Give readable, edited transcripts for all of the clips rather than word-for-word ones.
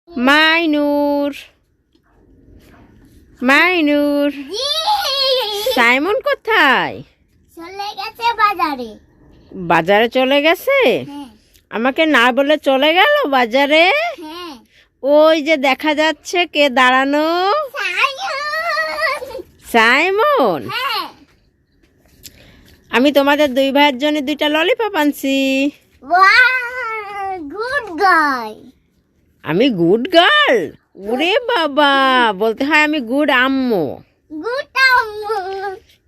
Mainur, Mainur, Simon কোথায়? চলে গেছে বাজারে। বাজারে চলে গেছে? আমাকে না বলে চলে গেল বাজারে? ওই যে দেখা যাচ্ছে কে দাঁড়ানো, সাইমন। আমি তোমাদের দুই ভাইয়ের জন্য 2টা ললিপপ আনছি। Good guy. আমি গুড গার্ল? ওরে বাবা, বলতে হয় আমি গুড আম্মু। গুড আম্মু।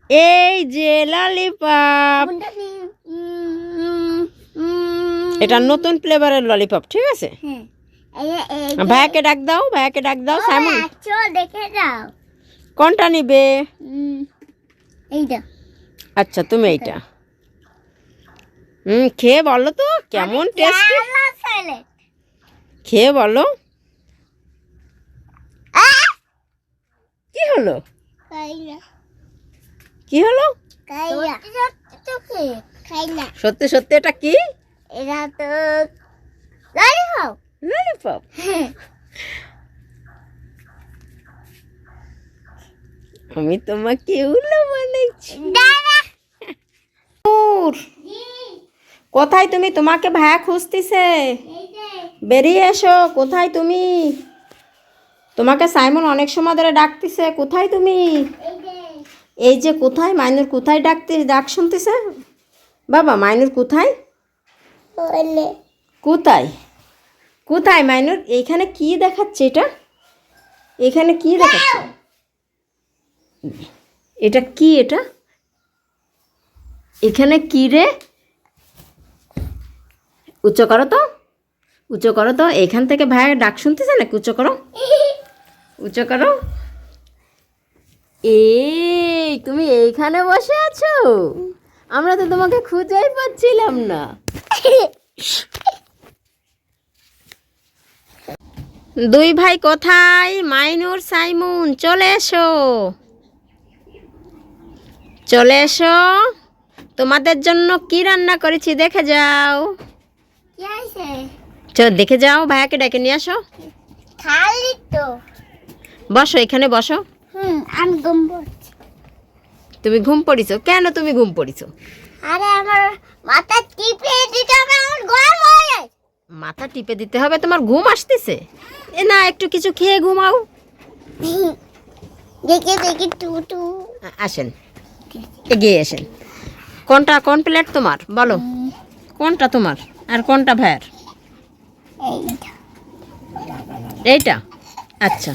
এই যে ললিপপ, এটা নতুন ফ্লেভারের ললিপপ, ঠিক আছে? ভাইয়াকে ডাক দাও, ভাইয়াকে ডাক দাও। সাইমন দেখে যাও কোনটা নিবে? এইটা। আচ্ছা তুমি এইটা। খেয়ে বলো তো কেমন টেস্টি, খেয়ে বলো। কি হলো, কি হলো? সত্যি সত্যি এটা কি? এটা তো ললিপপ। ললিপপ? আমি তোমাকে উল্লু বানাইছি। কোথায় তুমি? তোমাকে ভাইয়া খুঁজতেছে, বেরিয়ে এসো। কোথায় তুমি? তোমাকে সাইমন অনেক সময় ধরে ডাকতেছে। কোথায় তুমি? এই যে কোথায়? মাইনুর কোথায় ডাক শুনতেছে? বাবা মাইনুর কোথায়? কোথায় কোথায় মাইনুর? এইখানে কি দেখাচ্ছে? এটা এখানে কি দেখাচ্ছে? এটা কি? এটা এখানে কি রে? উচ্চ করো তো, উচ্চ করো তো। এখান থেকে ভাইয়া ডাক শুনতেছে নাকি? উচ্চ করো, উচ্চ করো। এই তুমি এইখানে বসে আছো? আমরা তো তোমাকে খুঁজেই পাচ্ছিলাম না। দুই ভাই কোথায়? মাইনুর, সাইমন, চলে এসো, চলে এসো। তোমাদের জন্য কি রান্না করেছি দেখে যাও। চলো দেখে যাও। ভাইয়াকে ডেকে নিয়ে আসো। খালি তো বসো, এখানে বসো। আমি ঘুম পড়ছি। তুমি ঘুম পড়িছো? কেন তুমি ঘুম পড়িছো? আরে আমার মাথা টিপে দিতে হবে, আমার গরম হয়ে যায়। মাথা টিপে দিতে হবে? তোমার ঘুম আসতেছে? এ না, একটু কিছু খেয়ে ঘুমাও। দেখে দেখে টুটু। আসেন, এগিয়ে আসেন। কোনটা, কোন প্লেট তোমার বলো? কোনটা তোমার আর কোনটা ভাইয়ার? এইটা। এইটা? আচ্ছা,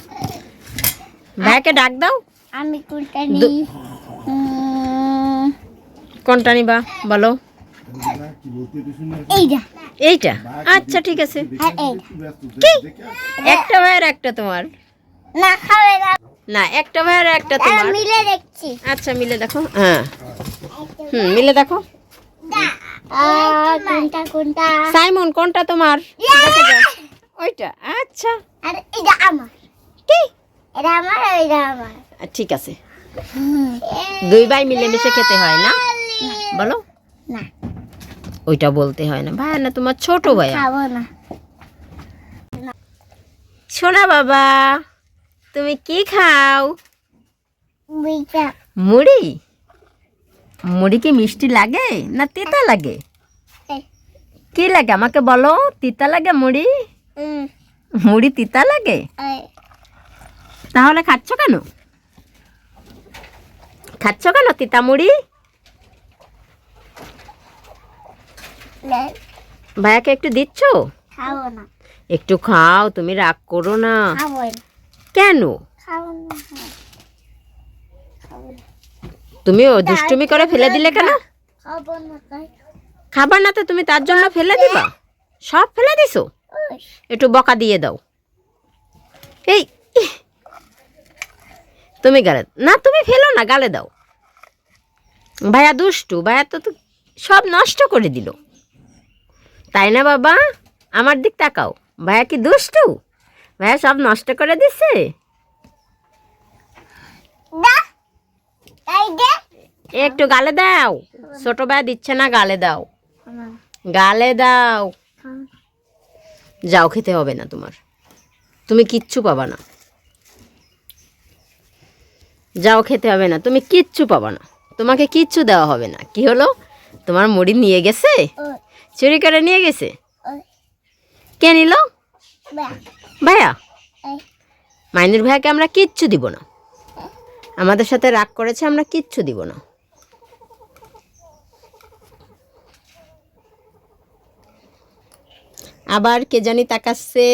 ভাইয়াকে ডাক দাও। আমি কোনটা নিই? কোনটা নিবা বলো? এইটা। এইটা? আচ্ছা ঠিক আছে। আর এই কি? একটা ভাইয়ার একটা তোমার? না খাবে না। না, একটা ভাইয়ার একটা তোমার। মিলে দেখছি। আচ্ছা মিলে দেখো। হ্যাঁ, মিলে দেখো। কোনটা কোনটা? সাইমন কোনটা তোমার? দেখে যাও। ওইটা? আচ্ছা। আর এটা আমার। কি? এটা আমার, এটা আমার। ঠিক আছে। দুই ভাই মিলেমিশে খেতে হয় না বলো? না, ওইটা বলতে হয় না। ভাই না তোমার ছোট ভাই। খাবো না। শোনা বাবা, তুমি কি খাও? বুইটা। মুড়ি? মুড়ি কি মিষ্টি লাগে না তিতা লাগে? কি লাগে আমাকে বলো? তিতা লাগে মুড়ি? মুড়ি তিতা লাগে? তাহলে খাচ্ছ কেন? খাচ্ছ কেন তিতা মুড়ি? ভাইয়াকে একটু দিচ্ছ? খাবো না। একটু খাও, তুমি রাগ করো না। খাবো না। কেন? খাবো না। তুমি ও দুষ্টুমি করে ফেলে দিলে কেন? খাবো না তাই। খাবার না তো তুমি তার জন্য ফেলে দিবা? সব ফেলে দিছো? একটু বকা দিয়ে দাও। এই তুমি গালে না, তুমি ফেলো না, গালে দাও। ভাইয়া দুষ্টু, ভাইয়া তো সব নষ্ট করে দিল, তাই না বাবা? আমার দিক তাকাও। ভাইয়া কি দুষ্টু? ভাইয়া সব নষ্ট করে দিছে। একটু গালে দাও। ছোট ভাইয়া দিচ্ছে না, গালে দাও, গালে দাও। যাও, খেতে হবে না তোমার। তুমি কিচ্ছু পাবা না, যাও, খেতে হবে না, তুমি কিচ্ছু পাবা না, তোমাকে কিচ্ছু দেওয়া হবে না। কি হলো, তোমার মুড়ি নিয়ে গেছে, ওই চুরি করে নিয়ে গেছে? ওই কে নিল? বা ভাইয়া। এই মাইনুর ভাইয়াকে আমরা কিচ্ছু দিব না, আমাদের সাথে রাগ করেছে, আমরা কিচ্ছু দিব না। আবার কে জানি তাকাচ্ছে,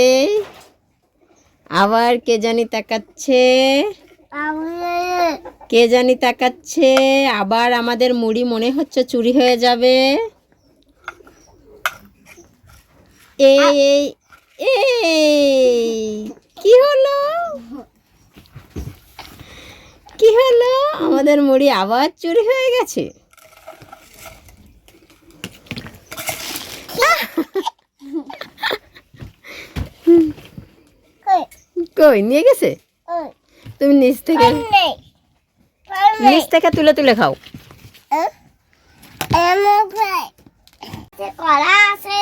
আবার কে জানি তাকাচ্ছে, আমি কে জানি তাকাচ্ছে। আবার আমাদের মুড়ি মনে হচ্ছে চুরি হয়ে যাবে। এই এই এই কি হলো, কি হলো, আমাদের মুড়ি আবার চুরি হয়ে গেছে। কই কই নিয়ে গেছে? ওই তুমি নিচ থেকে নেই নিচ থেকে তুলে তুলে খাও। কলা আছে,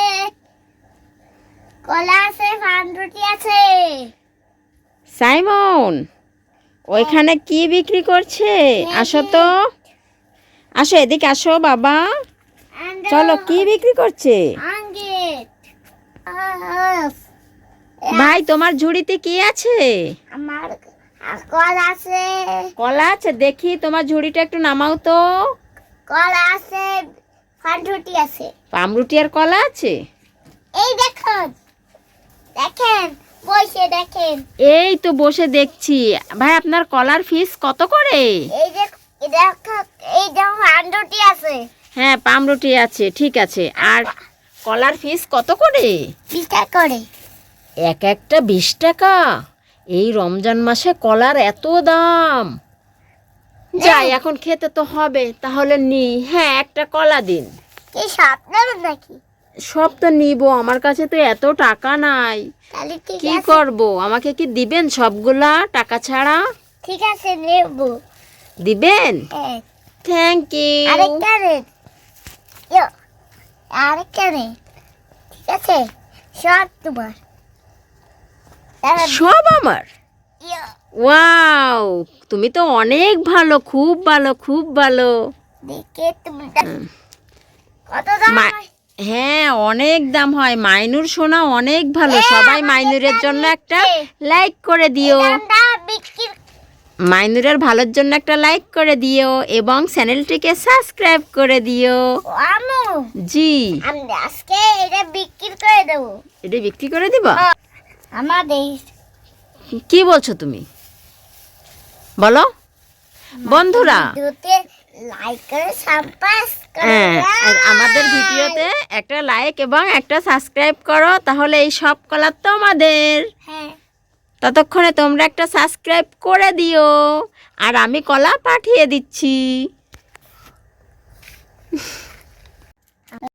কলা আছে, পাউরুটি আছে। সাইমন, ওইখানে কি বিক্রি করছে? আসো তো, আসো এদিকে আসো বাবা, চলো, কি বিক্রি করছে? ভাই, তোমার ঝুড়িতে কি আছে? আমার কলা আছে, কলা আছে? দেখি তোমার ঝুড়িটা একটু নামাও তো। কলা আছে, পাউরুটি আছে। পামরুটি আর কলা আছে? এই দেখুন, দেখেন, বসে দেখেন। এই তো বসে দেখছি। ভাই, আপনার কলার ফিস কত করে? এই যে এই যে পাউরুটি আছে, হ্যাঁ, পামরুটি আছে, ঠিক আছে। আর কলার ফিস কত করে? 20 টাকা করে। এক একটা 20 টাকা? এই রমজান মাসে কলার এত দাম? যাই, এখন খেতে তো হবে, তাহলে নি। হ্যাঁ, একটা কলা দিন। কি সব নেবেন নাকি? সব তো নিব, আমার কাছে তো এত টাকা নাই। তাহলে ঠিক কি আছে, করব, আমাকে কি দিবেন সবগুলা টাকা ছাড়া? ঠিক আছে নেব। দিবেন? হ্যাঁ, থ্যাংক ইউ। আরেকটা নেন। ইয়ো, আরেকটা নেন। ঠিক আছে, সব তোমার। সব আমার? ইয়ো, ওয়াও, তুমি তো অনেক ভালো, খুব ভালো, খুব ভালো। দেখে তুমি কত দাম মা- হয়? হ্যাঁ, অনেক দাম হয়। মাইনুর সোনা অনেক ভালো। সবাই মাইনুরের জন্য একটা লাইক করে দিও। দামটা বিক্রি মাইনুরের ভালোর জন্য একটা লাইক করে দিও এবং চ্যানেলটিকে সাবস্ক্রাইব করে দিও। আমু, জি। আমি আজকে এটা বিক্রি করে দেবো। এটা বিক্রি করে দিবা? আমাদের কি বলছো তুমি, বলো বন্ধুরা। ভিডিওতে লাইক করে সাবস্ক্রাইব করে হ্যাঁ, আর দাও। আমাদের ভিডিওতে একটা লাইক এবং একটা সাবস্ক্রাইব করো, তাহলে এই সব কলা তোমাদের। হ্যাঁ, ততক্ষণে তোমরা একটা সাবস্ক্রাইব করে দিও, আর আমি কলা পাঠিয়ে দিচ্ছি।